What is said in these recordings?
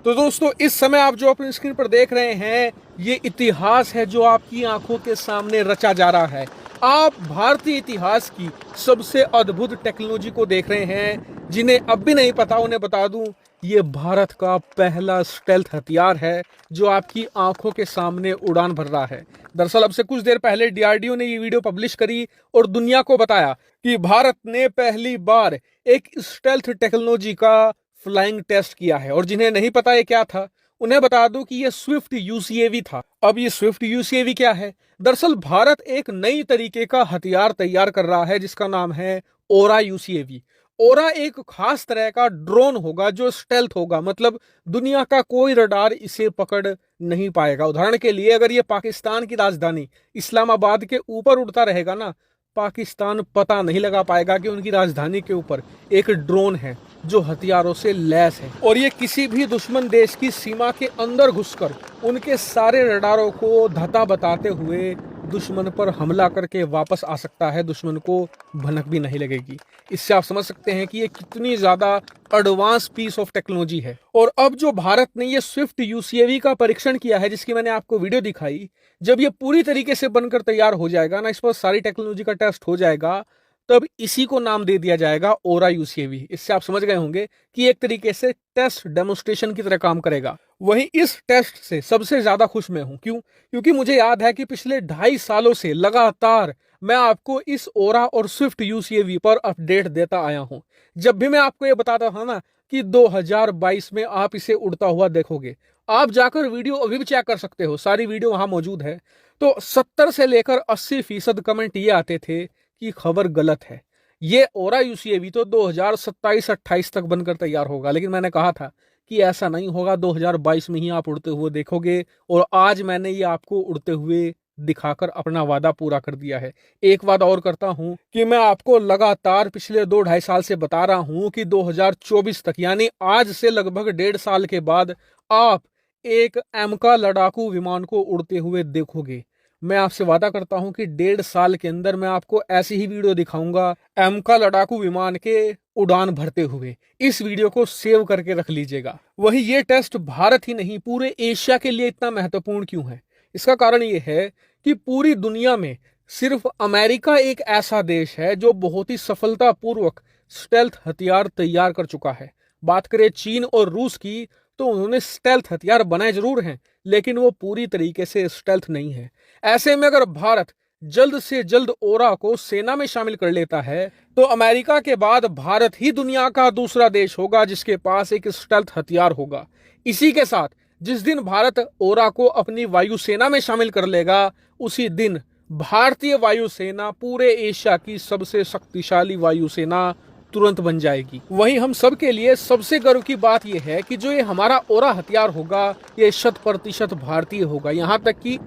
तो दोस्तों इस समय आप जो अपनी स्क्रीन पर देख रहे हैं ये इतिहास है जो आपकी आंखों के सामने रचा जा रहा है। आप भारतीय इतिहास की सबसे अद्भुत टेक्नोलॉजी को देख रहे हैं। जिन्हें अब भी नहीं पता उन्हें बता दूं, ये भारत का पहला स्टेल्थ हथियार है जो आपकी आंखों के सामने उड़ान भर रहा है। दरअसल अब से कुछ देर पहले डीआरडीओ ने ये वीडियो पब्लिश करी और दुनिया को बताया कि भारत ने पहली बार एक स्टेल्थ टेक्नोलॉजी का फ्लाइंग टेस्ट किया है। और जिन्हें नहीं पता ये क्या था उन्हें बता दूं कि ये स्विफ्ट यूसीएवी था। अब ये स्विफ्ट यूसीएवी क्या है? दरअसल भारत एक नई तरीके का हथियार तैयार कर रहा है जिसका नाम है ओरा यूसीएवी। ओरा एक खास तरह का ड्रोन होगा जो स्टेल्थ होगा, मतलब दुनिया का कोई रडार इसे पकड़ नहीं पाएगा। उदाहरण के लिए अगर ये पाकिस्तान की राजधानी इस्लामाबाद के ऊपर उड़ता रहेगा ना, पाकिस्तान पता नहीं लगा पाएगा कि उनकी राजधानी के ऊपर एक ड्रोन है जो हथियारों से लैस है। और ये किसी भी दुश्मन देश की सीमा के अंदर घुसकर उनके सारे रडारों को धता बताते हुए दुश्मन पर हमला करके वापस आ सकता है। दुश्मन को भनक भी नहीं लगेगी। इससे आप समझ सकते हैं कि ये कितनी ज्यादा एडवांस पीस ऑफ टेक्नोलॉजी है। और अब जो भारत ने ये स्विफ्ट यूसीएवी का परीक्षण किया है जिसकी मैंने आपको वीडियो दिखाई, जब ये पूरी तरीके से बनकर तैयार हो जाएगा ना, इस पर सारी टेक्नोलॉजी का टेस्ट हो जाएगा, तब इसी को नाम दे दिया जाएगा ओरा यूसीएवी। इससे आप समझ गए होंगे कि एक तरीके से टेस्ट डेमोन्स्ट्रेशन की तरह काम करेगा। वहीं इस टेस्ट से सबसे ज्यादा खुश मैं हूं। क्यों? क्योंकि मुझे याद है कि पिछले 2.5 सालों से लगातार मैं आपको इस ओरा और स्विफ्ट यूसीएवी पर अपडेट देता आया हूं। जब भी मैं आपको ये बताता था ना कि 2022 में आप इसे उड़ता हुआ देखोगे, आप जाकर वीडियो अभी भी चेक कर सकते हो, सारी वीडियो वहां मौजूद है। तो 70 से लेकर 80% कमेंट ये आते थे कि खबर गलत है। ये ओरा यूसीएवी तो 2027-28 तक बनकर तैयार होगा, लेकिन मैंने कहा था कि ऐसा नहीं होगा, 2022 में ही आप उड़ते हुए देखोगे। और आज मैंने ये आपको उड़ते हुए दिखाकर अपना वादा पूरा कर दिया है। एक वादा और करता हूं कि मैं आपको लगातार पिछले 2-2.5 साल से बता रहा हूं कि 2024 तक, यानी आज से लगभग 1.5 साल के बाद, आप एक एमका लड़ाकू विमान को उड़ते हुए देखोगे। मैं आपसे वादा करता हूं कि 1.5 साल के अंदर मैं आपको ऐसी ही वीडियो दिखाऊंगा एमका लड़ाकू विमान के उड़ान भरते हुए। इस वीडियो को सेव करके रख लीजिएगा। वही ये टेस्ट भारत ही नहीं पूरे एशिया के लिए इतना महत्वपूर्ण क्यों है? इसका कारण ये है कि पूरी दुनिया में सिर्फ अमेरिका एक ऐसा देश है जो बहुत ही सफलतापूर्वक स्टेल्थ हथियार तैयार कर चुका है। बात करें चीन और रूस की, तो उन्होंने स्टेल्थ हथियार बनाए जरूर हैं, लेकिन वो पूरी तरीके से स्टेल्थ नहीं है। ऐसे में अगर भारत जल्द से जल्द ओरा को सेना में शामिल कर लेता है तो अमेरिका के बाद भारत ही दुनिया का दूसरा देश होगा जिसके पास एक स्टेल्थ हथियार होगा। इसी के साथ जिस दिन भारत ओरा को अपनी वायुसेना में शामिल कर लेगा, उसी दिन भारतीय वायुसेना पूरे एशिया की सबसे शक्तिशाली वायुसेना तुरंत बन जाएगी। वहीं हम सब के लिए सबसे गर्व की बात यह है कि जो ये हमारा ओरा हथियार होगा ये 100% भारतीय होगा। यहाँ तक कि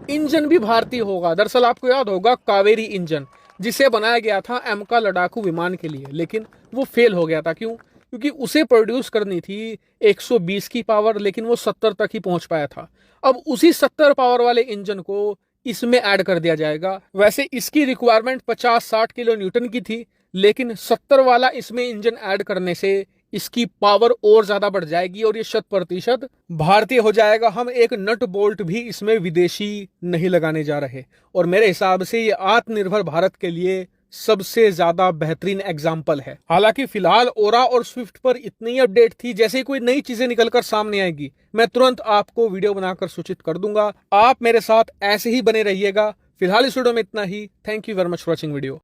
इंजन भी भारतीय होगा। दरअसल आपको याद होगा कावेरी इंजन, जिसे बनाया गया था एमका लड़ाकू विमान के लिए, लेकिन वो फेल हो गया था। क्यों? क्योंकि उसे प्रोड्यूस करनी थी 120 की पावर, लेकिन वो 70 तक ही पहुंच पाया था। अब उसी 70 पावर वाले इंजन को इसमें ऐड कर दिया जाएगा। वैसे इसकी रिक्वायरमेंट 50-60 किलो न्यूटन की थी, लेकिन 70 वाला इसमें इंजन ऐड करने से इसकी पावर और ज्यादा बढ़ जाएगी और ये 100% भारतीय हो जाएगा। हम एक नट बोल्ट भी इसमें विदेशी नहीं लगाने जा रहे। और मेरे हिसाब से ये आत्मनिर्भर भारत के लिए सबसे ज्यादा बेहतरीन एग्जाम्पल है। हालांकि फिलहाल ओरा और स्विफ्ट पर इतनी अपडेट थी, जैसे ही कोई नई चीजें निकलकर सामने आएगी मैं तुरंत आपको वीडियो बनाकर सूचित कर दूंगा। आप मेरे साथ ऐसे ही बने रहिएगा। फिलहाल इस वीडियो में इतना ही। Thank you very much for watching video.